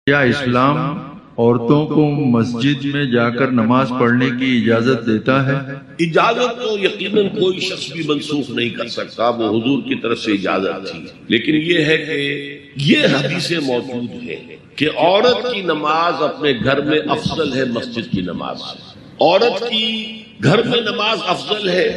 کیا اسلام عورتوں کو مسجد میں جا کر نماز پڑھنے کی اجازت دیتا ہے؟ اجازت تو یقیناً کوئی شخص بھی منسوخ نہیں کر سکتا، وہ حضور کی طرف سے اجازت تھی، لیکن یہ ہے کہ یہ حدیثیں موجود ہیں کہ عورت کی نماز اپنے گھر میں افضل ہے مسجد کی نماز سے۔ عورت کی گھر میں نماز افضل ہے،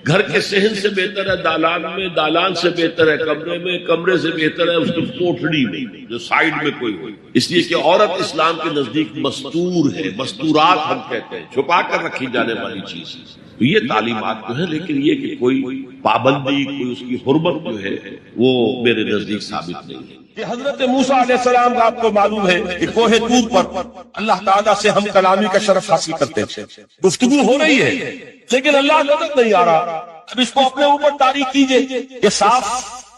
گھر کے صحن سے بہتر ہے دالان میں، دالان سے بہتر ہے کمرے میں، کمرے سے بہتر ہے اس کی کوٹھڑی میں جو سائیڈ میں کوئی ہوئی، اس لیے کہ عورت اسلام کے نزدیک مستور ہے، مستورات ہم کہتے ہیں، چھپا کر رکھی جانے والی چیز۔ تو یہ تعلیمات جو ہے، لیکن یہ کہ کوئی پابندی، کوئی اس کی حرمت جو ہے وہ میرے نزدیک ثابت نہیں ہے۔ کہ حضرت موسیٰ علیہ السلام کا آپ کو معلوم ہے کہ کوہ طور پر اللہ تعالیٰ سے ہم کلامی کا شرف حاصل کرتے ہیں، گفتگو ہو رہی ہے لیکن اللہ نظر نہیں آ رہا۔ اب اس کو اپنے اوپر تاریخ کیجئے کہ صاف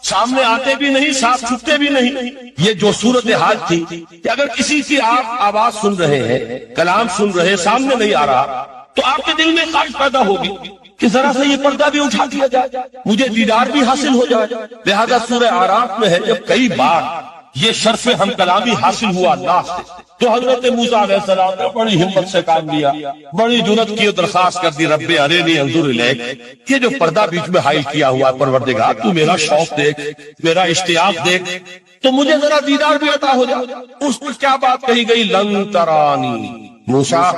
سامنے آتے بھی نہیں، صاف چھپتے بھی نہیں۔ یہ جو صورتحال تھی کہ اگر کسی کی آپ آواز سن رہے ہیں، کلام سن رہے ہیں، سامنے نہیں آ رہا، تو آپ کے دل میں خواہش پیدا ہوگی کہ ذرا سے یہ پردہ بھی اٹھا دیا جائے، مجھے دیدار بھی حاصل ہو جائے۔ لہذا سورہ اعراف میں ہے جب کئی بار یہ شرف ہم کلامی حاصل ہوا اللہ سے، تو حضرت موسیٰ علیہ السلام نے بڑی ہمت سے کام لیا، بڑی جرأت کی درخواست کر دی، رب ارنی انظر الیک۔ یہ جو پردہ بیچ میں حائل کیا ہوا ہے پروردگار، تو میرا شوق دیکھ، میرا اشتیاق دیکھ، تو مجھے ذرا دیدار بھی عطا ہو جائے۔ اس پر کیا بات کہی گئی؟ لن ترانی، موسیٰ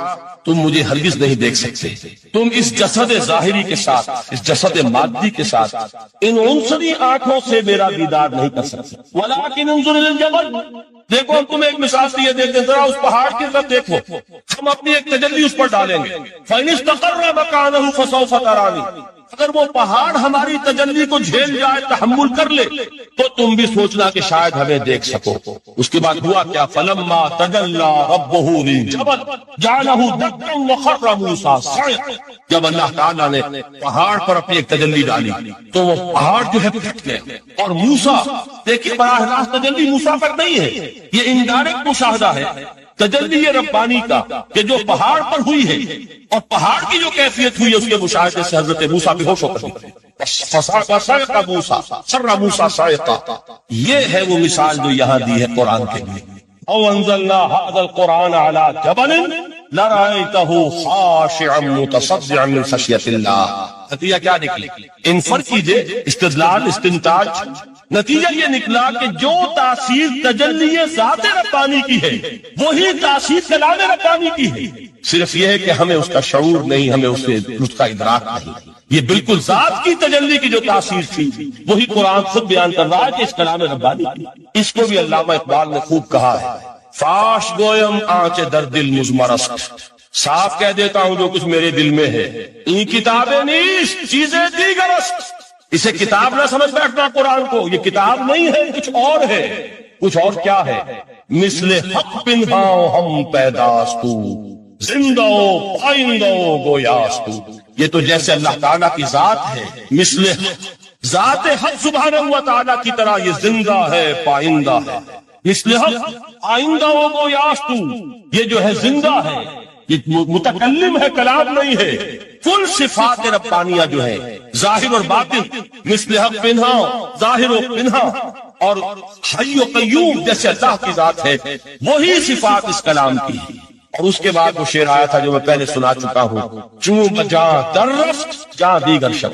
تم مجھے ہرگز نہیں دیکھ سکتے، تم اس جسد ظاہری کے ساتھ، اس جسد مادی کے ساتھ، ان عنصری آنکھوں سے میرا دیدار نہیں کر سکتے۔ ولیکن انظر الی الجبل، دیکھو ہم تمہیں ایک مثال دیے دیتے ہیں، ذرا اس پہاڑ کی طرف دیکھو، ہم اپنی ایک تجلی اس پر ڈالیں گے۔ فَإِنِ اسْتَقَرَّ مَكَانَهُ فَسَوْفَ تَرَانِي، اگر وہ پہاڑ ہماری تجلی کو جھیل جائے، تحمل کر لے، تو تم بھی سوچنا کہ شاید ہمیں دیکھ سکو۔ اس کے بعد ہوا کیا؟ فَلَمَّا تَجَلَّى رَبُّهُ لِلْجَبَلِ جَعَلَهُ دَكًّا وَخَرَّ مُوسَىٰ صَعِقًا، جب اللہ تعالیٰ نے پہاڑ پر اپنی ایک تجلی ڈالی تو وہ پہاڑ جو ہے پھٹ گئے، اور موسیٰ، دیکھیے براہ راست تجلی موسیٰ پر نہیں ہے، یہ انڈائریکٹ مشاہدہ ہے تجلی ربانی کا کہ جو پہاڑ پر ہوئی ہے، اور پہاڑ کی جو کیفیت ہوئی ہے اس کے مشاہدے سے حضرت موسیٰ بے ہوش ہو کر فصعق موسیٰ سر موسیٰ صاعقا۔ یہ ہے وہ مثال جو یہاں دی ہے قرآن کے لیے۔ او انزلنا هذا القرآن على جبل لرأيته خاشعا متصدعا من خشية الله۔ نتیجہ کیا نکلی؟ انفر کیجئے، استدلال، استنتاج، نتیجہ یہ نکلا کہ جو تاثیر تجلی ذات ربانی کی ہے وہی تاثیر کلام ربانی کی ہے، صرف یہ ہے کہ ہمیں اس کا شعور نہیں، ہمیں اس کا ادراک نہیں۔ یہ بالکل ذات کی تجلی کی جو تاثیر تھی وہی قرآن خود بیان کر رہا ہے کہ اس کلام ربانی کی۔ اس کو بھی علامہ اقبال نے خوب کہا ہے، فاش گویم آنچ در دل مزمرست، صاف کہہ دیتا ہوں جو کچھ میرے دل میں ہے، این کتابیں نیست چیزیں دیگرست۔ اسے کتاب نہ سمجھ بیٹھنا قرآن کو، یہ کتاب نہیں ہے، کچھ اور ہے۔ کچھ اور کیا ہے؟ مثل حق پنہاں ہم پیداستو، زندہ پائندہ گویاستو۔ یہ تو جیسے اللہ تعالیٰ کی ذات ہے، مثل ذات حق سبحانہ و تعالیٰ کی طرح یہ زندہ ہے، پائندہ ہے۔ مثل حق آئندہ گویاستو، یہ جو ہے زندہ ہے، یہ متکلم ہے، کلام نہیں ہے۔ کل صفات ربانیہ جو ہے ظاہر اور باطن، مثل حق پنہا، ظاہر و پنہا، اور حی و قیوم جیسے اللہ کی ذات ہے، وہی صفات اس کلام کی۔ اور اس کے بعد وہ شعر آیا تھا جو میں پہلے سنا چکا ہوں، چوں بجاں در رفت جاں دیگر شب۔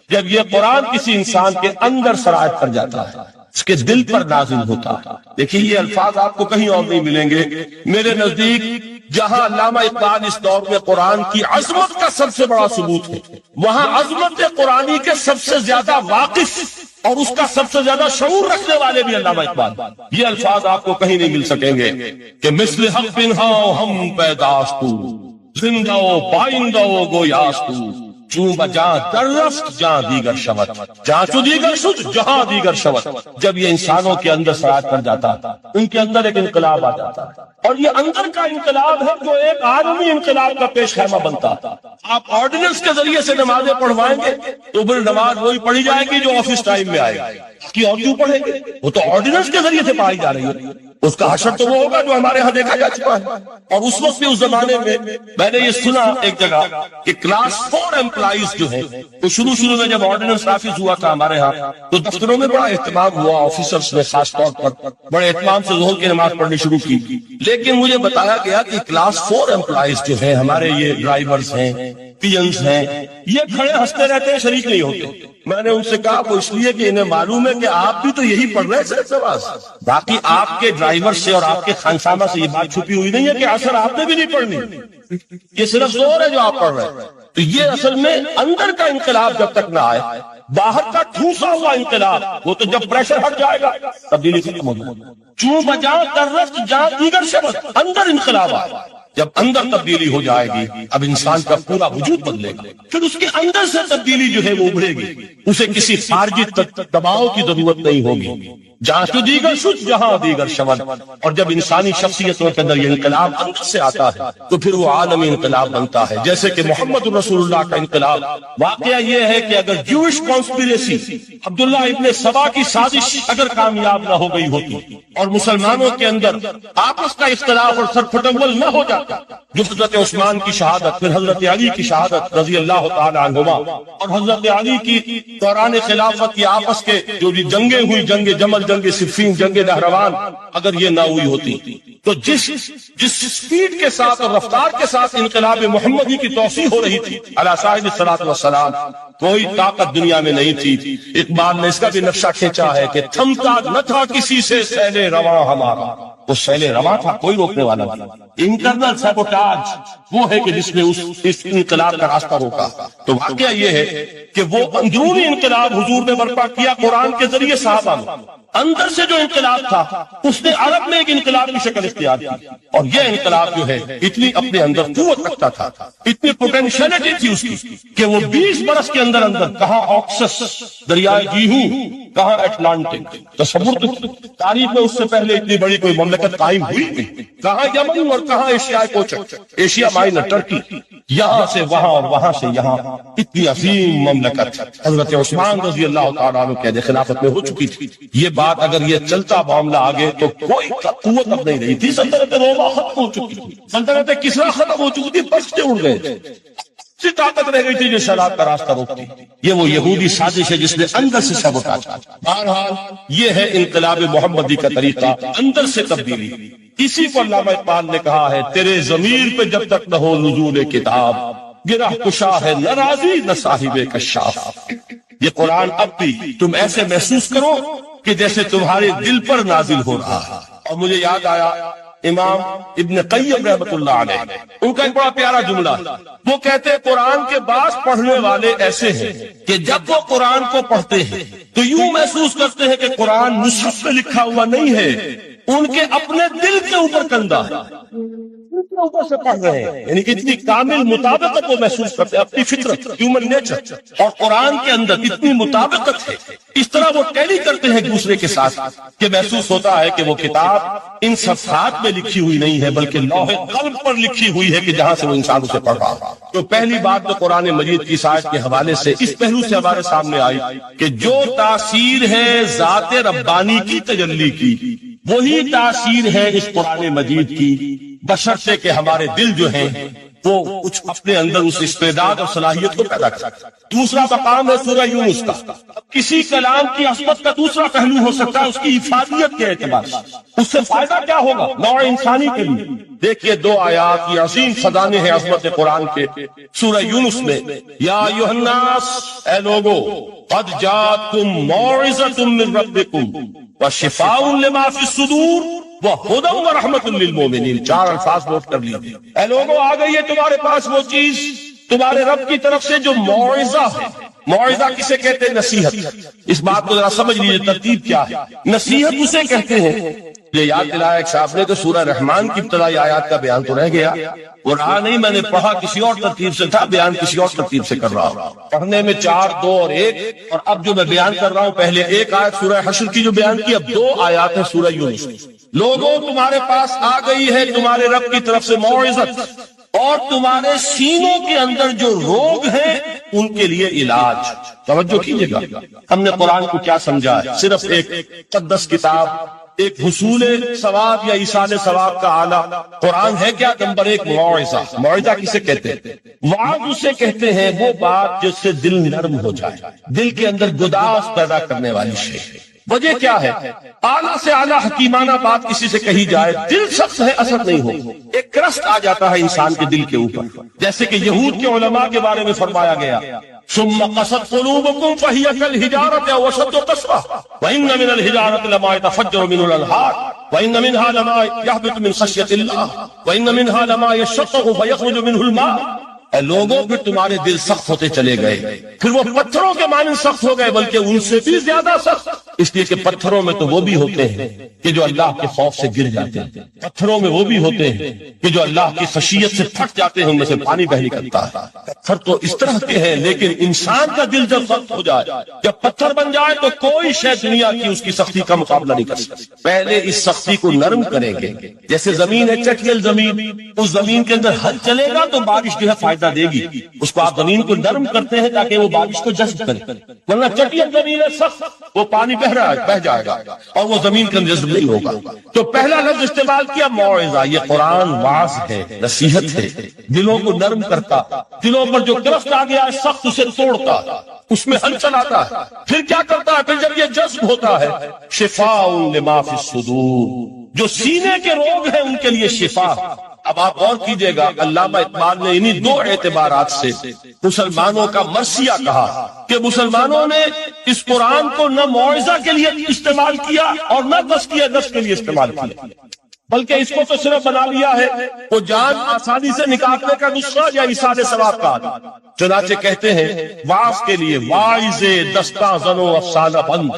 جب یہ قرآن کسی انسان کے اندر سرایت کر جاتا ہے، اس کے دل پر نازل ہوتا ہے۔ دیکھیے یہ الفاظ آپ کو کہیں اور نہیں ملیں گے۔ میرے نزدیک جہاں علامہ اقبال اس دور میں قرآن کی عظمت کا سب سے بڑا ثبوت ہے، وہاں عظمت قرآنی کے سب سے زیادہ واقف اور اس کا سب سے زیادہ شعور رکھنے والے بھی علامہ اقبال۔ یہ الفاظ آپ کو کہیں نہیں مل سکیں گے کہ مثل حق پنہا ہم پیداستو، زندہ پائندہ گویاستو، چوں بجاں در رفت جہاں دیگر شود، جہاں چو دیگر شد جہاں دیگر شود۔ جب یہ انسانوں کے اندر سرایت کر جاتا ہے، ان کے اندر ایک انقلاب آ جاتا ہے، اور یہ اندر کا انقلاب ہے جو ایک عالمی انقلاب کا پیش خیمہ بنتا ہے۔ آپ آرڈیننس کے ذریعے سے نمازیں پڑھوائیں گے تو پھر نماز وہی پڑھی جائے گی جو آفس ٹائم میں آئے گی، کی اور کیوں پڑھیں گے؟ وہ تو آرڈیننس کے ذریعے سے پڑھائی جا رہی ہے۔ اس کا حشر تو وہ ہوگا جو ہمارے ہاں دیکھا جا چکا ہے. اور اس وقت بھی اس زمانے میں نے یہ سنا ایک جگہ کہ کلاس 4 امپلائیز جو ہیں تو شروع میں جب آرڈیننس نافذ ہوا تھا ہمارے ہاں تو دفتروں میں بڑا اہتمام ہوا، آفیسرز نے خاص طور پر بڑے اہتمام سے ظہر کی نماز پڑھنی شروع کی. لیکن مجھے بتایا گیا کہ کلاس 4 امپلائیز جو ہیں ہمارے، یہ ڈرائیورز ہیں، پیئنز ہیں، یہ کھڑے ہنستے رہتے ہیں، شریک نہیں ہوتے. میں نے ان سے کہا وہ اس لیے کہ انہیں معلوم ہے کہ آپ بھی تو یہی پڑھ رہے ہیں نماز. باقی آپ کے ڈرائیور سے اور آپ کے خانسامہ سے یہ بات چھپی ہوئی نہیں ہے کہ عصر آپ نے بھی نہیں پڑھنی، یہ صرف زور ہے جو آپ پڑھ رہے ہیں. تو یہ اصل میں اندر کا انقلاب جب تک نہ آئے، باہر کا ٹھوسا ہوا انقلاب وہ تو جب پریشر ہٹ جائے گا تبدیلی ختم ہو جائے گی. چوں بجا کر رفت جہاں دیگر شبد، اندر انقلاب آئے. جب اندر تبدیلی ہو جائے گی اب انسان کا پورا وجود بدلے گا، پھر اس کے اندر سے تبدیلی جو ہے وہ ابھرے گی. اسے کسی خارجی دباؤ کی ضرورت نہیں ہوگی. جہاں تو دیگر شد جہاں دیگر شود. اور جب انسانی شخصیتوں کے اندر یہ انقلاب اندر سے آتا ہے تو پھر وہ عالمی انقلاب بنتا ہے. جیسے کہ محمد رسول اللہ کا انقلاب. واقعہ یہ ہے کہ اگر جوش کانسپیریسی، عبداللہ ابن سبا کی سازش اگر کامیاب نہ ہو گئی ہوتی اور مسلمانوں کے اندر آپس کا اختلاف اور سرپٹول نہ ہو جاتا، جو حضرت عثمان کی شہادت، پھر حضرت علی کی شہادت رضی اللہ تعالی عنہما، اور حضرت علی کی دوران خلافت کی آپس کے جو جنگیں ہوئی، جنگ جمل، جنگ صفین، جنگ نہروان، اگر یہ نہ ہوئی ہوتی تو جس سپیڈ کے ساتھ اور رفتار کے ساتھ انقلاب محمدی کی توسیع ہو رہی تھی علی صاحب الصلاۃ والسلام، کوئی طاقت دنیا میں نہیں تھی. اقبال نے اس کا بھی نقشہ کھینچا ہے کہ تھمتا نہ تھا کسی سے سیل رواں ہمارا. وہ سیل رواں تھا، کوئی روکنے والا نہیں. انٹرنل سیبوٹاج وہ ہے کہ جس نے اس انقلاب کا راستہ روکا. تو واقعہ یہ ہے کہ وہ اندرونی انقلاب حضور نے برپا کیا قرآن کے ذریعے صحابہ میں. اندر سے جو انقلاب تھا اس نے عرب میں ایک انقلاب کی شکل اختیار کی. اور یہ انقلاب جو ہے اتنی اپنے اندر قوت رکھتا تھا، اتنی پوٹینشیلٹی تھی اس کی کہ وہ 20 برس کے اندر کہاں آکسس دریائے جیہو، کہاں اٹلانٹک. تصور تاریخ میں اس سے پہلے اتنی بڑی کوئی مملکت قائم ہوئی نہیں. کہاں یمن اور کہاں ایشیائے کوچک، ایشیا مائنر، ٹرکی، یہاں سے وہاں اور وہاں سے یہاں اتنی عظیم مملکت حضرت عثمان رضی اللہ تعالیٰ عنہ کے خلافت میں ہو چکی تھی. یہ بات اگر یہ چلتا معاملہ آگے تو کوئی قوت اب نہیں رہی تھی. سلطنت روما ختم ہو چکی تھی، سلطنت کسریٰ ختم ہو چکی تھی، بچتے اڑ گئے تھے. طاقت رہ گئی تھی جو شراب کا راستہ روکتی. یہ وہ یہودی سازش ہے جس نے اندر سے سبوٹاج کیا. بہرحال یہ ہے انقلاب محمدی کا طریقہ، اندر سے تبدیلی. اسی کو علامہ اقبال نے کہا ہے، تیرے ضمیر پہ جب تک نہ ہو نزول کتاب، گرہ کشا ہے نہ راضی نہ صاحب کشاف. یہ قرآن اب بھی تم ایسے محسوس کرو کہ جیسے تمہارے دل پر نازل ہو رہا ہے. اور مجھے یاد آیا امام ابن قیم رحمۃ اللہ علیہ، ان کا ایک بڑا پیارا جملہ ہے. وہ کہتے ہیں قرآن کے بعض پڑھنے والے ایسے ہیں کہ جب وہ قرآن کو پڑھتے ہیں تو یوں محسوس کرتے ہیں کہ قرآن مصحف میں لکھا ہوا نہیں ہے، ان کے اپنے دل کے اوپر کندہ ہے، اوپر سے پڑھ رہے ہیں. یعنی کہ اتنی کامل مطابقت وہ محسوس کرتے ہیں، اپنی فطرت، ہیومن نیچر اور قرآن کے اندر اتنی مطابقت ہے. اس طرح وہ ٹیلی کرتے ہیں ایک دوسرے کے ساتھ کہ محسوس ہوتا ہے کہ وہ کتاب ان صفحات میں لکھی ہوئی نہیں ہے بلکہ لوح قلب پر لکھی ہوئی ہے کہ جہاں سے وہ انسان اسے پڑھ رہا ہے. تو پہلی بات تو قرآن مجید کی آیت کے حوالے سے اس پہلو سے ہمارے سامنے آئی کہ جو تاثیر ہے ذات ربانی کی تجلی کی، وہی تاثیر ہے اس قرآن مجید کی، بشرطے کہ ہمارے دل جو ہیں وہ کچھ اپنے اندر اس استعداد اور صلاحیت کو پیدا کرتا ہے. دوسرا مقام ہے سورہ یونس کا. کسی کلام کی عظمت کا دوسرا پہلو ہو سکتا ہے اس کی افادیت کے اعتبار سے. اس سے فائدہ کیا ہوگا نوع انسانی کے لیے؟ دیکھیے 2 آیات یہ عظیم خزانے ہیں عظمت قرآن کے. سورہ یونس میں یا ایھا الناس، اے لوگو، قد جاءتکم موعظۃ من ربکم وشفاء لما فی الصدور وہدی ورحمۃ للمؤمنین. 4 الفاظ نوٹ کر لیجیے. اے لوگوں، آ گئی ہے تمہارے پاس وہ چیز تمہارے رب کی طرف سے جو موعظہ ہے. موعظہ کسے کہتے ہیں؟ نصیحت. اس بات کو ذرا سمجھ لیجیے ترتیب کیا ہے. نصیحت اسے کہتے ہیں. یہ یاد دلایا ایک صاحب نے کہ سورہ رحمان کی ابتدائی آیات کا بیان تو رہ گیا، اور نہیں میں نے پڑھا کسی اور ترتیب سے تھا، بیان کسی اور ترتیب سے کر رہا ہوں. پڑھنے میں 4، 2 اور 1، اور اب جو میں بیان کر رہا ہوں پہلے 1 آیت سورہ حشر کی جو بیان کی، اب 2 آیات ہے سورہ یونس. لوگوں، تمہارے پاس آ گئی ہے تمہارے رب کی طرف سے موعظت، اور تمہارے سینوں کے اندر جو روگ ہیں ان کے لیے علاج. توجہ کیجیے گا، ہم نے قرآن کو کیا سمجھا ہے؟ صرف ایک مقدس کتاب، ایک حصول ثواب یا ایصال ثواب کا آلہ قرآن ہے کیا؟ نمبر ایک موعظہ. موعظہ کسے کہتے ہیں؟ وعظ اسے کہتے ہیں وہ بات جس سے دل نرم ہو جائے، دل کے اندر گداز پیدا کرنے والی شے. وجہ کیا ہے؟ اعلیٰ سے اعلیٰ حکیمانہ بات کسی سے کہی جائے، دل سخت ہے، اثر نہیں ہو، ایک کرسٹ آ جاتا ہے انسان کے دل کے اوپر. جیسے کہ یہود کے علماء کے بارے میں فرمایا گیا، ثم قست قلوبكم فهي كالحجارة أو أشد قسوة وإن من الحجارة لما يتفجر منه الأنهار وإن منها لما يهبط من خشية الله وإن منها لما يشقق فيخرج منه الماء. اے لوگوں پھر تمہارے دل سخت ہوتے چلے گئے، پھر وہ پتھروں کے مانند سخت ہو گئے، بلکہ ان سے بھی زیادہ سخت، اس لیے کہ پتھروں میں تو وہ بھی ہوتے ہیں کہ جو اللہ کے خوف سے گر جاتے ہیں، پتھروں میں وہ بھی ہوتے ہیں کہ جو اللہ کی خشیت سے پھٹ جاتے ہیں، ان میں سے پانی بہ نکلتا ہے. پتھر تو اس طرح کے ہیں، لیکن انسان کا دل جب سخت ہو جائے، جب پتھر بن جائے، تو کوئی شے دنیا کی اس کی سختی کا مقابلہ نہیں کر سکتی. پہلے اس سختی کو نرم کریں گے، جیسے زمین ہے چٹیل زمین، اس زمین کے اندر ہل چلے گا تو بارش جو ہے فائدہ دے گی. اس کو آپ زمین کو نرم کرتے ہیں تاکہ وہ بارش کو جذب کرے، ورنہ چٹیل زمین ہے سخت، وہ پانی بہ جائے گا اور وہ زمین کے اندر جذب نہیں ہوگا. تو پہلا لفظ استعمال کیا موعظہ. یہ قرآن واعظ ہے، نصیحت ہے، دلوں کو نرم کرتا، دلوں پر جو گرفت آ گیا ہے سخت اسے توڑتا، اس میں ہل چلاتا ہے. پھر کیا کرتا ہے؟ پھر جب یہ جذب ہوتا ہے، شفاء لما فی الصدور، جو سینے کے روگ ہیں ان کے لیے شفا. اب آپ غور کیجئے گا، علامہ اقبال نے انہی دو اعتبارات سے مسلمانوں کا مرثیہ کہا کہ مسلمانوں نے اس قرآن کو نہ موعظہ کے لیے استعمال کیا اور نہ تزکیہ نفس کے لیے استعمال کیا، بلکہ اس کو تو صرف بنا لیا ہے وہ جان آسانی سے نکالنے کا نسخہ یا ایصال ثواب کا. چنانچہ کہتے ہیں واعظ کے لیے واعظ دستاں زنو افسانہ بند.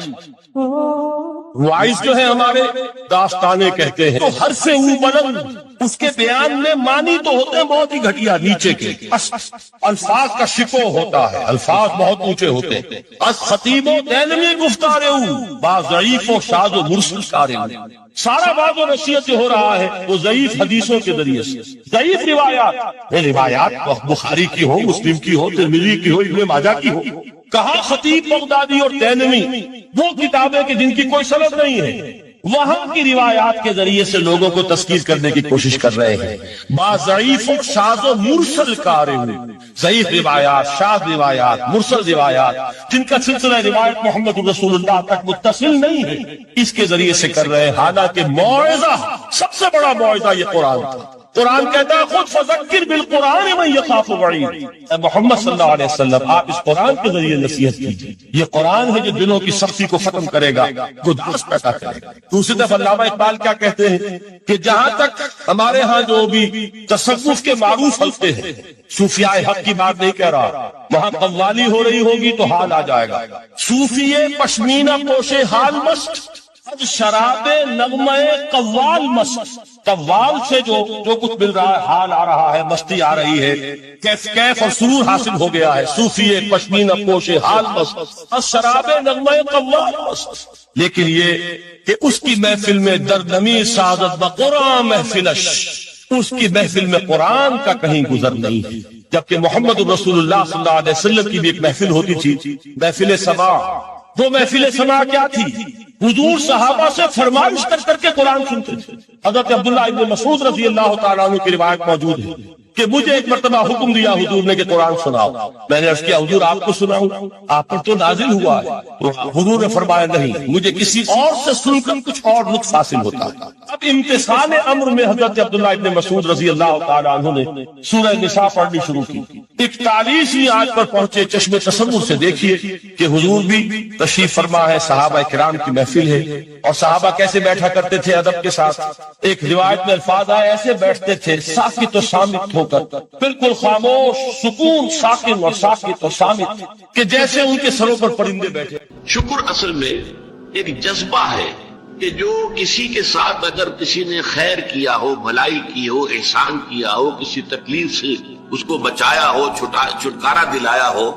واعظ جو ہے ہمارے داستانے کہتے ہیں تو ہر سے اون بلند، اس کے بیان میں معنی تو ہوتے ہیں بہت ہی گھٹیا نیچے کے، الفاظ کا شکو ہوتا ہے، الفاظ بہت اونچے ہوتے ہیں. از خطیب و دینمی گفتارے با ضعیف و شاذ و مرسل کارے. سارا بات و نصیحت جو ہو رہا ہے وہ ضعیف حدیثوں کے ذریعے سے، ضعیف روایات بخاری کی ہو، مسلم کی ہو، ترمذی کی ہو، ابن ماجہ کی ہو. کہا خطیب بغدادی اور دینمی وہ کتابیں کہ جن کی کوئی سند نہیں ہے، وہاں کی روایات کے ذریعے سے لوگوں کو تذکیر کرنے کی کوشش کر رہے ہیں. با ضعیف و شاذ و مرسل کارے، ضعیف روایات، شاذ روایات، مرسل روایات جن کا سلسلہ روایت محمد رسول اللہ تک متصل نہیں ہے، اس کے ذریعے سے کر رہے ہیں. حالانکہ موعظہ سب سے بڑا موعظہ یہ قرآن تھا. قرآن کہتا ہے خود فذکر بالقرآن من یخاف وعید. اے محمد صلی اللہ علیہ وسلم آپ اس قرآن کے ذریعے نصیحت کیجیے. یہ قرآن ہے جو دلوں کی سختی کو ختم کرے گا، گداز پیدا کرے گا. دوسری طرف علامہ اقبال کیا کہتے ہیں کہ جہاں تک ہمارے ہاں جو بھی تصوف کے معروف حلقے ہیں، صوفیاء حق کی بات نہیں کہہ رہا، وہاں قوالی ہو رہی ہوگی تو حال آ جائے گا. صوفی پشمینہ پوشے حال مست، شراب نغمہ قوال مست. قوال سے جو کچھ مل رہا ہے، حال آ رہا ہے، مستی آ رہی ہے، کیف اور سرور حاصل ہو گیا ہے. صوفی پشمینہ پوشے حال مست، شراب نغمہ قوال مست. لیکن یہ کہ اس کی محفل میں دردمی سعادت بقرآن محفلش، اس کی محفل میں قرآن کا کہیں گزر نہیں ہے. جبکہ محمد رسول اللہ صلی اللہ علیہ وسلم کی بھی ایک محفل ہوتی تھی، محفل سماع. وہ محفل سماع کیا تھی؟ حضور صحابہ سے فرمائش کر کے قرآن سنتے تھے. حضرت عبداللہ ابن مسعود رضی اللہ تعالیٰ عنہ کی روایت موجود ہے کہ مجھے ایک مرتبہ حکم دیا حضور نے کہ قرآن سناؤ. میں نے عرض کیا حضور آپ کو سناؤں؟ آپ پر تو نازل ہوا ہے. تو حضور نے فرمایا نہیں، مجھے کسی اور سے سن کر کچھ اور لطف حاصل ہوتا ہے. اب امتثال امر میں حضرت عبداللہ ابن مسعود رضی اللہ تعالیٰ عنہ نے سورہ نساء پڑھنی شروع کی. 41ویں آیت پر پہنچے. چشم تصور سے دیکھیے کہ حضور بھی تشریف فرما ہے، صحابہ کرام کی محفل ہے، اور صحابہ کیسے بیٹھا کرتے تھے ادب کے ساتھ. ایک روایت میں الفاظ آئے ایسے بیٹھتے تھے ساکت و صامت ہو کر، بالکل خاموش، سکون، ساکن اور ساکت و صامت، کہ جیسے ان کے سروں پر پرندے بیٹھے. شکر اصل میں ایک جذبہ ہے کہ جو کسی کے ساتھ اگر کسی نے خیر کیا ہو، بھلائی کی ہو، احسان کیا ہو، کسی تکلیف سے اس کو بچایا ہو، چھٹکارا دلایا ہو،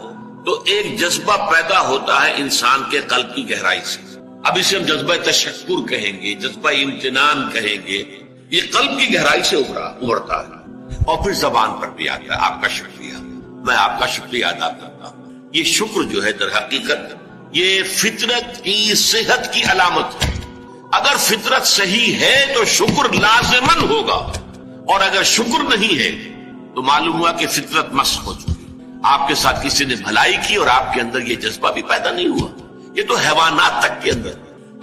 تو ایک جذبہ پیدا ہوتا ہے انسان کے قلب کی گہرائی سے. اب اسے ہم جذبہ تشکر کہیں گے، جذبہ امتنان کہیں گے. یہ قلب کی گہرائی سے ابھرتا ہے اور پھر زبان پر بھی آتا ہے آپ کا شکریہ، میں آپ کا شکریہ ادا کرتا ہوں. یہ شکر جو ہے در حقیقت یہ فطرت کی صحت کی علامت ہے. اگر فطرت صحیح ہے تو شکر لازمن ہوگا، اور اگر شکر نہیں ہے تو معلوم ہوا کہ فطرت مسخ ہو چکی۔ آپ کے ساتھ کسی نے بھلائی کی اور آپ کے اندر یہ جذبہ بھی پیدا نہیں ہوا۔ یہ تو حیوانات تک کے اندر،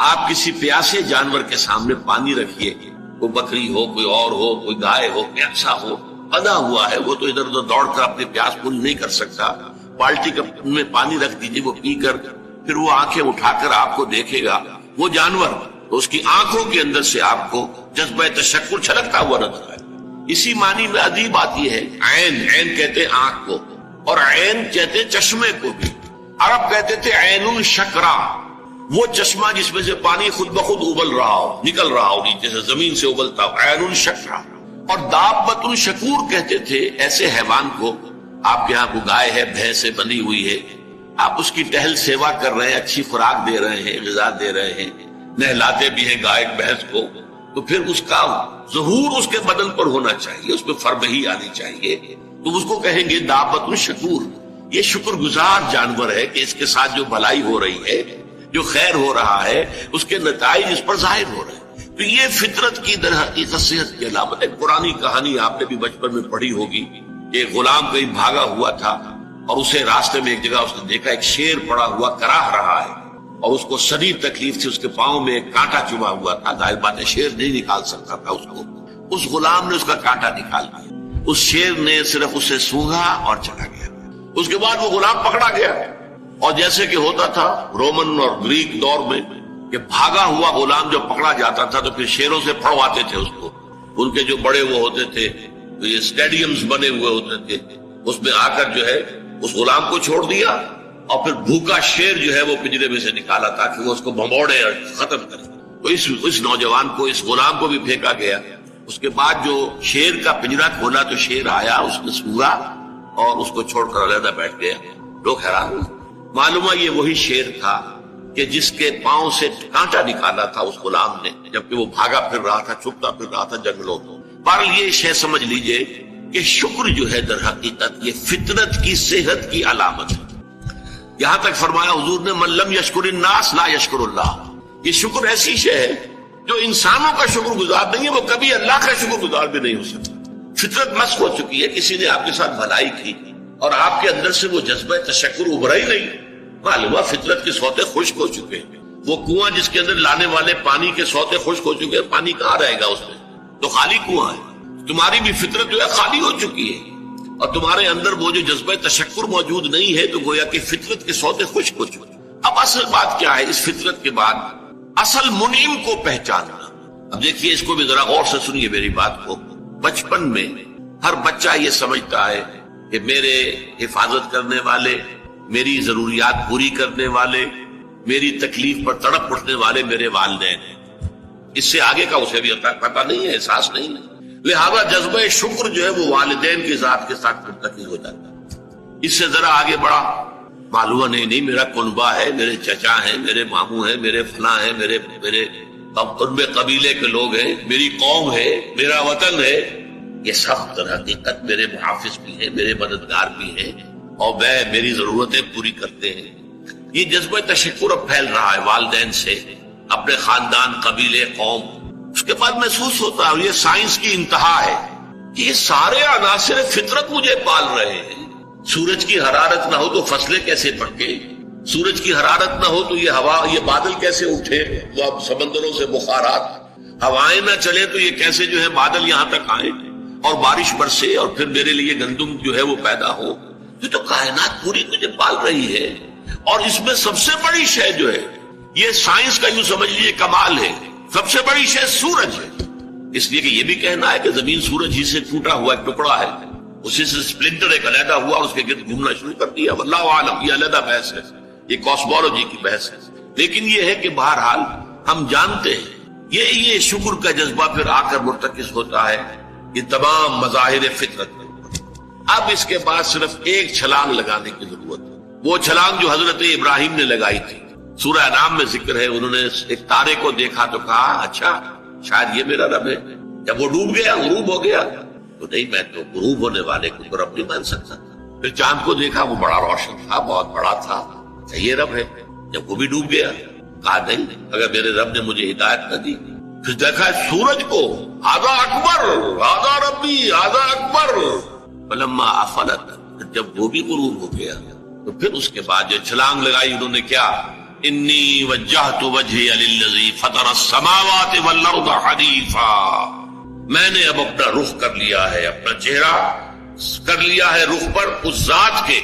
آپ کسی پیاسے جانور کے سامنے پانی رکھیے، کوئی بکری ہو، کوئی اور ہو، کوئی گائے ہو، پیاسا ہو، بندھا ہوا ہے، وہ تو ادھر ادھر دوڑ کر اپنی پیاس پوری نہیں کر سکتا، بالٹی میں پانی رکھ دیجیے، وہ پی کر پھر وہ آنکھیں اٹھا کر آپ کو دیکھے گا، وہ جانور تو اس کی آنکھوں کے اندر سے آپ کو جذبہ تشکر چھلکتا ہوا نظر آئے۔ اسی معنی میں عجیب بات یہ ہے، عین کہتے ہیں آنکھ کو، اور عین کہتے ہیں چشمے کو بھی۔ عرب کہتے تھے عین الشکرا، وہ چشمہ جس میں سے پانی خود بخود ابل رہا ہو، نکل رہا ہو نیچے سے، زمین سے ابلتا ہو، عین الشکرا۔ اور دابۃ الشکور کہتے تھے ایسے حیوان کو، آپ کے ہاں کو گائے ہے، بھینس سے بندھی ہوئی ہے، آپ اس کی ٹہل سیوا کر رہے ہیں، اچھی خوراک دے رہے ہیں، غذا دے رہے ہیں، نہلاتے بھی ہیں گائے بھینس کو، تو پھر اس کا ظہور اس کے بدن پر ہونا چاہیے، اس پہ فربہی آنی چاہیے، تو اس کو کہیں گے دابۃ الشکور۔ یہ شکر گزار جانور ہے کہ اس کے ساتھ جو بھلائی ہو رہی ہے، جو خیر ہو رہا ہے، اس کے نتائج اس پر ظاہر ہو رہے ہیں۔ تو یہ فطرت کی در حقیقت صحت کی علامت ہے۔ پرانی کہانی آپ نے بھی بچپن میں پڑھی ہوگی، ایک غلام کہیں بھاگا ہوا تھا اور اسے راستے میں ایک جگہ اس نے دیکھا ایک شیر پڑا ہوا کراہ رہا ہے، اور اس کو شدید تکلیف تھی، اس کے پاؤں میں ایک کانٹا چبھا ہوا تھا، ظاہر بات ہے شیر نہیں نکال سکتا تھا اس کو، اس غلام نے اس کا کانٹا نکال دیا، اس شیر نے صرف اسے سونگھا اور چلا گیا۔ اس کے بعد وہ غلام پکڑا گیا، اور جیسے کہ ہوتا تھا رومن اور گریک دور میں کہ بھاگا ہوا غلام جب پکڑا جاتا تھا تو پھر شیروں سے پھڑواتے تھے اس کو، ان کے جو بڑے وہ ہوتے تھے، یہ اسٹیڈیمز بنے ہوئے ہوتے تھے، اس میں آ کر جو ہے اس غلام کو چھوڑ دیا، اور پھر بھوکا شیر جو ہے وہ پنجرے میں سے نکالا تاکہ وہ اس کو بھمبوڑے اور ختم کرے۔ تو اس نوجوان کو، اس غلام کو بھی پھینکا گیا۔ اس کے بعد جو شیر کا پنجرا کھولا تو شیر آیا، اس نے سونگا اور اس کو چھوڑ کر علیحدہ بیٹھ گیا۔ لوگ حیران ہوئے، معلوم ہے یہ وہی شیر تھا کہ جس کے پاؤں سے کانٹا نکالا تھا اس غلام نے، جبکہ وہ بھاگا پھر رہا تھا، چھپتا پھر رہا تھا جنگلوں میں۔ بہرحال یہ شے سمجھ لیجئے کہ شکر جو ہے در حقیقت یہ فطرت کی صحت کی علامت ہے۔ یہاں تک فرمایا حضور نے من لم یشکر الناس لا یشکر اللہ۔ یہ شکر ایسی شے ہے جو انسانوں کا شکر گزار نہیں ہے، وہ کبھی اللہ کا شکر گزار بھی نہیں ہو سکتا۔ فطرت مسخ ہو چکی ہے، کسی نے آپ کے ساتھ بھلائی کی اور آپ کے اندر سے وہ جذبہ تشکر ابھرا ہی نہیں، معلوم ہے فطرت کے سوتے خشک ہو چکے ہیں۔ وہ کنواں جس کے اندر لانے والے پانی کے سوتے خشک ہو چکے ہیں، پانی کہاں رہے گا اس میں، تو خالی کنواں ہے۔ تمہاری بھی فطرت جو ہے خالی ہو چکی ہے، اور تمہارے اندر وہ جو جذبہ تشکر موجود نہیں ہے، تو گویا کہ فطرت کے سوتے خشک ہو چکے۔ اب اصل بات کیا ہے اس فطرت کے بعد؟ اصل منعم کو پہچاننا۔ اب دیکھیے اس کو بھی ذرا غور سے سنیے میری بات کو۔ بچپن میں ہر بچہ یہ سمجھتا ہے کہ میرے حفاظت کرنے والے، میری ضروریات پوری کرنے والے، میری تکلیف پر تڑپ اٹھنے والے میرے والدین ہیں۔ اس سے آگے کا اسے بھی پتہ نہیں ہے، احساس نہیں ہے، لہذا جذبہ شکر جو ہے وہ والدین کی ذات کے ساتھ مرتکز ہو جاتا ہے۔ اس سے ذرا آگے بڑھا، معلوم نہیں میرا کنبہ ہے، میرے چچا ہیں، میرے ماموں ہیں، میرے فلاں ہیں، میرے کنبے قبیلے کے لوگ ہیں، میری قوم ہے، میرا وطن ہے، یہ سب در حقیقت میرے محافظ بھی ہیں، میرے مددگار بھی ہیں، اور وہ میری ضرورتیں پوری کرتے ہیں۔ یہ جذبہ تشکر اب پھیل رہا ہے والدین سے، اپنے خاندان، قبیلے، قوم۔ اس کے بعد محسوس ہوتا ہے، یہ سائنس کی انتہا ہے کہ یہ سارے عناصر فطرت مجھے پال رہے ہیں۔ سورج کی حرارت نہ ہو تو فصلیں کیسے پکے، سورج کی حرارت نہ ہو تو یہ ہوا، یہ بادل کیسے اٹھے، تو اب سمندروں سے بخارات، ہوائیں نہ چلے تو یہ کیسے جو ہے بادل یہاں تک آئے اور بارش برسے اور پھر میرے لیے گندم جو ہے وہ پیدا ہو۔ یہ تو کائنات پوری مجھے پال رہی ہے، اور اس میں سب سے بڑی شے جو ہے، یہ سائنس کا یوں سمجھ لیجیے کمال ہے، سب سے بڑی شے سورج ہے۔ اس لیے کہ یہ بھی کہنا ہے کہ زمین سورج ہی سے ٹوٹا ہوا ایک ٹکڑا ہے، اسی سے سپلنٹر ایک علیحدہ ہوا اور اس کے گرد گھومنا شروع کر دیا، واللہ عالم، یہ علیحدہ بحث ہے، یہ کاسمولوجی کی بحث ہے۔ لیکن یہ ہے کہ بہرحال ہم جانتے ہیں یہ شکر کا جذبہ پھر آ کر مرتکز ہوتا ہے یہ تمام مظاہر فطرت میں۔ اب اس کے بعد صرف ایک چھلانگ لگانے کی ضرورت ہے، وہ چھلانگ جو حضرت ابراہیم نے لگائی تھی۔ سورہ انعام میں ذکر ہے، انہوں نے ایک تارے کو دیکھا تو کہا اچھا شاید یہ میرا رب ہے۔ جب وہ ڈوب گیا، غروب ہو گیا، تو نہیں میں تو غروب ہونے والے کو رب نہیں مان سکتا۔ پھر چاند کو دیکھا، وہ بڑا روشن تھا، بہت بڑا تھا، یہ رب ہے۔ جب وہ بھی ڈوب گیا، کہا نہیں، اگر میرے رب نے مجھے ہدایت نہ دی. پھر دیکھا سورج کو، آدھا اکبر، آدھا ربی، آدھا اکبر. فلما افلت، جب وہ بھی غروب ہو گیا تو پھر اس کے بعد جو چھلانگ لگائی انہوں نے کیا، انی وجہت وجہی للذی فطر السماوات والارض حنیفا، میں نے اب اپنا رخ کر لیا ہے، اپنا چہرہ کر لیا ہے رخ پر اس ذات کے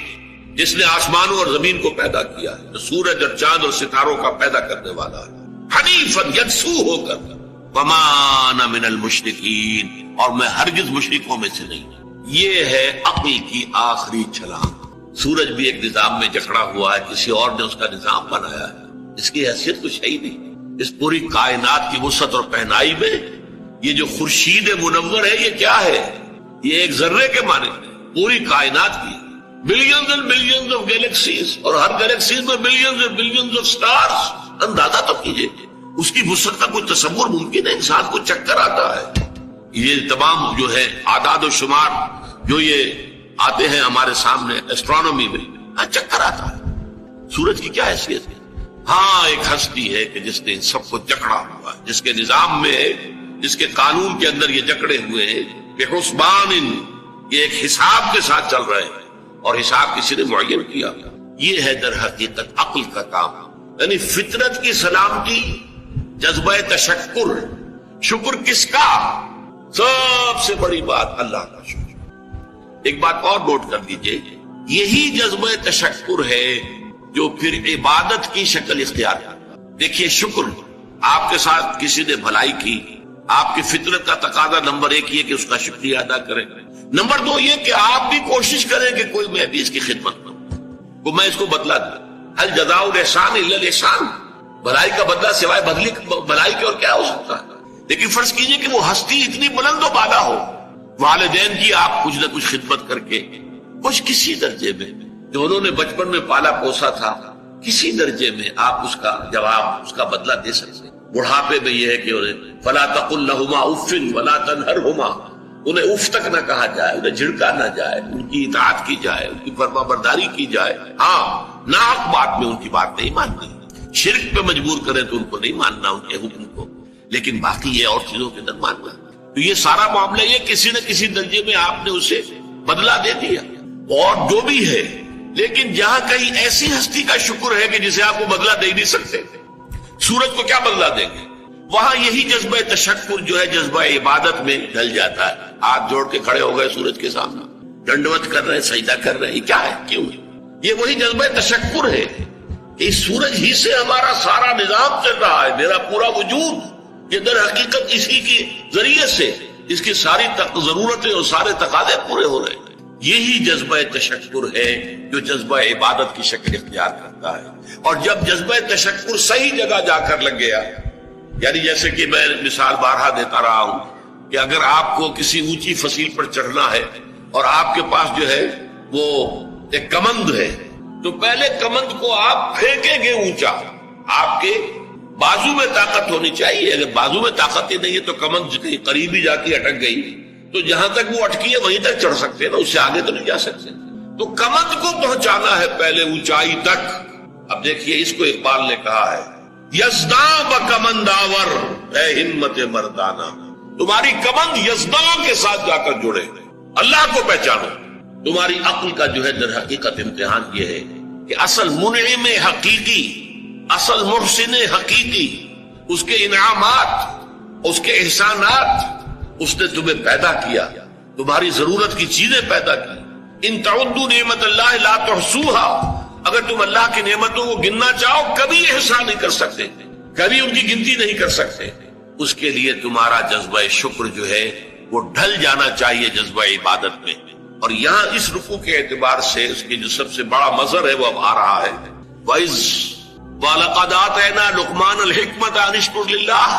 جس نے آسمانوں اور زمین کو پیدا کیا ہے، جو سورج اور چاند اور ستاروں کا پیدا کرنے والا ہے، حنیفا یکسو ہو کر، وما انا من المشرکین، اور میں ہرگز مشرکوں میں سے نہیں. یہ ہے عقل کی آخری چھلانگ. سورج بھی ایک نظام میں جکڑا ہوا ہے، کسی اور نے اس کا نظام بنایا ہے، اس کی حیثیت کچھ ہے ہی نہیں. اس پوری کائنات کی وسعت اور پہنائی میں یہ جو خورشید منور ہے، یہ کیا ہے؟ یہ ایک ذرے کے معنی ہے. پوری کائنات کی billions and billions of galaxies, اور ہر گیلیکسیز میں billions and billions of stars. اندازہ تو کیجئے، اس کی وسعت کا کوئی تصور ممکن ہے؟ انسان کو چکر آتا ہے. یہ تمام جو ہے اعداد و شمار جو یہ آتے ہیں ہمارے سامنے ایسٹرونومی میں، چکر آتا ہے. سورج کی کیا حیثیت ہے؟ ہاں ایک ہستی ہے کہ جس نے ان سب کو جکڑا ہوا ہے، جس کے نظام میں، جس کے قانون کے اندر یہ جکڑے ہوئے ہیں کہ حسبان، یہ ایک حساب کے ساتھ چل رہے ہیں، اور حساب کسی نے معین کیا. یہ ہے در حقیقت عقل کا کام، یعنی فطرت کی سلامتی، جذبہ تشکر. شکر کس کا؟ سب سے بڑی بات اللہ کا شکر. ایک بات اور نوٹ کر دیجئے، یہی جذبہ تشکر ہے جو پھر عبادت کی شکل اختیار کرتا. دیکھیے شکر، آپ کے ساتھ کسی نے بھلائی کی، آپ کی فطرت کا تقاضا نمبر 1 یہ کہ اس کا شکریہ ادا کریں. نمبر 2 یہ کہ آپ بھی کوشش کریں کہ کوئی میں بھی اس کی خدمت کروں، کو میں اس کو بدلہ دوں. ہل جزاء الاحسان الا الاحسان، بھلائی کا بدلہ سوائے بھلائی کے اور کیا ہو سکتا ہے؟ لیکن فرض کیجئے کہ وہ ہستی اتنی بلند و بالا ہو، والدین کی آپ کچھ نہ کچھ خدمت کر کے، کچھ کسی درجے میں جو انہوں نے بچپن میں پالا پوسا تھا، کسی درجے میں آپ اس کا جواب، اس کا بدلہ دے سکتے. بڑھاپے میں یہ ہے کہ فلا تقل لهما اف ولا تنهرهما، انہیں اف تک نہ کہا جائے، انہیں جھڑکا نہ جائے، ان کی اطاعت کی جائے، ان کی فرما برداری کی جائے. ہاں ناحق بات میں ان کی بات نہیں ماننی، شرک پہ مجبور کریں تو ان کو نہیں ماننا، ان کے حکم کو، لیکن باقی یہ اور چیزوں کے اندر ماننا. تو یہ سارا معاملہ یہ کسی نہ کسی درجے میں آپ نے اسے بدلہ دے دیا، اور جو بھی ہے. لیکن جہاں کہیں ایسی ہستی کا شکر ہے کہ جسے آپ کو بدلہ دے نہیں سکتے، سورج کو کیا بدلہ دیں گے؟ وہاں یہی جذبہ تشکر جو ہے جذبہ عبادت میں ڈھل جاتا ہے. ہاتھ جوڑ کے کھڑے ہو گئے سورج کے سامنے، ڈنڈوت کر رہے ہیں، سجدہ کر رہے ہیں. یہ کیا ہے؟ کیوں؟ یہ وہی جذبہ تشکر ہے کہ اس سورج ہی سے ہمارا سارا نظام چل رہا ہے، میرا پورا وجود یہ در حقیقت اسی کے ذریعے سے اس کی ساری ضرورتیں اور سارے تقاضے پورے ہو رہے ہیں. یہی جذبہ تشکر ہے جو جذبہ عبادت کی شکل اختیار کرتا ہے. اور جب جذبہ تشکر صحیح جگہ جا کر لگ گیا، یعنی جیسے کہ میں مثال بارہا دیتا رہا ہوں کہ اگر آپ کو کسی اونچی فصیل پر چڑھنا ہے اور آپ کے پاس جو ہے وہ ایک کمند ہے، تو پہلے کمند کو آپ پھینکیں گے اونچا، آپ کے بازو میں طاقت ہونی چاہیے. اگر بازو میں طاقت ہی نہیں ہے تو کمند کہیں قریب ہی جا کے اٹک گئی، تو جہاں تک وہ اٹکی ہے وہیں تک چڑھ سکتے ہیں نا، اس سے آگے تو نہیں جا سکتے. تو کمند کو پہنچانا ہے پہلے اونچائی تک. اب دیکھیے اس کو اقبال نے کہا ہے، یزداں بکمنداور اے ہمت مردانہ، تمہاری کمند یزداں کے ساتھ جا کر جڑے، اللہ کو پہچانو. تمہاری عقل کا جو ہے در حقیقت امتحان یہ ہے کہ اصل منعم حقیقی، اصل محسن حقیقی، اس کے انعامات، اس کے احسانات، اس نے تمہیں پیدا کیا، تمہاری ضرورت کی چیزیں پیدا کی. ان تعدوا نعمت اللہ لا تحصوها، اگر تم اللہ کی نعمتوں کو گننا چاہو کبھی احسان نہیں کر سکتے، کبھی ان کی گنتی نہیں کر سکتے. اس کے لیے تمہارا جذبہ شکر جو ہے وہ ڈھل جانا چاہیے جذبہ عبادت میں. اور یہاں اس رکوع کے اعتبار سے اس کی جو سب سے بڑا مظہر ہے وہ اب آ رہا ہے، وَإِذْ وَلَقَدْ آتَيْنَا لُقْمَانَ الْحِكْمَةَ أَنِ اشْكُرْ لِلَّهِ،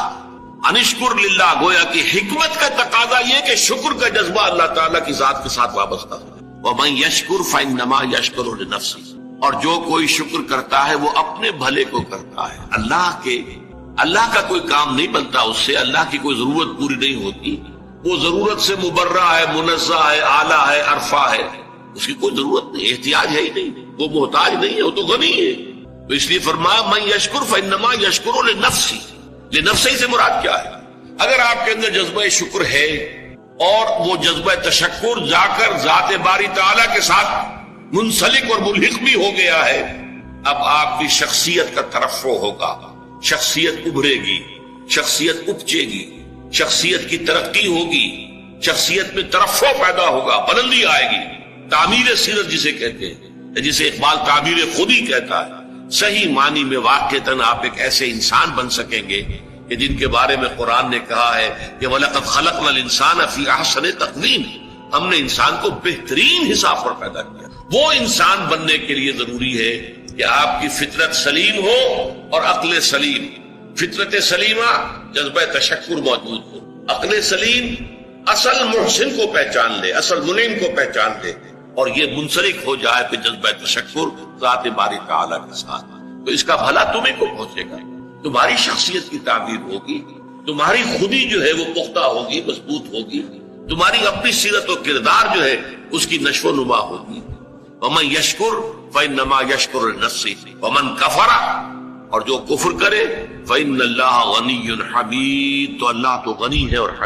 أَنِ اشْكُرْ لِلَّهِ، گویا کہ حکمت کا تقاضا یہ کہ شکر کا جذبہ اللہ تعالیٰ کی ذات کے ساتھ وابستہ ہے. وَمَنْ يَشْكُرْ فَإِنَّمَا يَشْكُرُ لِنَفْسِهِ، اور جو کوئی شکر کرتا ہے وہ اپنے بھلے کو کرتا ہے. اللہ کا کوئی کام نہیں بنتا اس سے، اللہ کی کوئی ضرورت پوری نہیں ہوتی. وہ ضرورت سے مبرہ ہے، منزہ ہے، اعلیٰ ہے، عرفہ ہے، اس کی کوئی ضرورت نہیں، احتیاج ہے ہی نہیں، وہ محتاج نہیں ہے، وہ تو غنی ہے. تو اس لیے فرمایا من یشکر فانما یشکر لنفسی. لنفسی سے مراد کیا ہے؟ اگر آپ کے اندر جذبہ شکر ہے اور وہ جذبہ تشکر جا کر ذات باری تعالیٰ کے ساتھ منسلک اور ملحق بھی ہو گیا ہے، اب آپ کی شخصیت کا ترفع ہوگا، شخصیت ابھرے گی، شخصیت اپچے گی، شخصیت کی ترقی ہوگی، شخصیت میں ترفع پیدا ہوگا، بلندی آئے گی. تعمیر سیرت جسے کہتے ہیں، جسے اقبال تعمیر خودی کہتا ہے، صحیح معنی میں واقعتاً آپ ایک ایسے انسان بن سکیں گے کہ جن کے بارے میں قرآن نے کہا ہے کہ وَلَقَدْ خَلَقْنَا الْإِنسَانَ فِي أَحْسَنِ تَقْوِيمٍ. ہم نے انسان کو بہترین حساب پر پیدا کیا. وہ انسان بننے کے لیے ضروری ہے کہ آپ کی فطرت سلیم ہو اور عقل سلیم. فطرت سلیمہ جذبہ تشکر موجود ہو، عقل سلیم اصل محسن کو پہچان لے، اصل منعم کو پہچان لے، اور یہ منسلک ہو جائے کہ جذبہ تشکر ذات باری تعالیٰ کے ساتھ. تو اس کا بھلا تمہیں کو پہنچے گا، تمہاری شخصیت کی تعبیر ہوگی، تمہاری خودی جو ہے وہ پختہ ہوگی، مضبوط ہوگی، تمہاری اپنی سیرت و کردار جو ہے اس کی نشو و نما ہوگی. ومن یشکر فانما یشکر لنفسہ ومن کفر، اور جو کفر کرے فإن اللہ غنی حمید، تو اللہ تو غنی ہے اور حمید.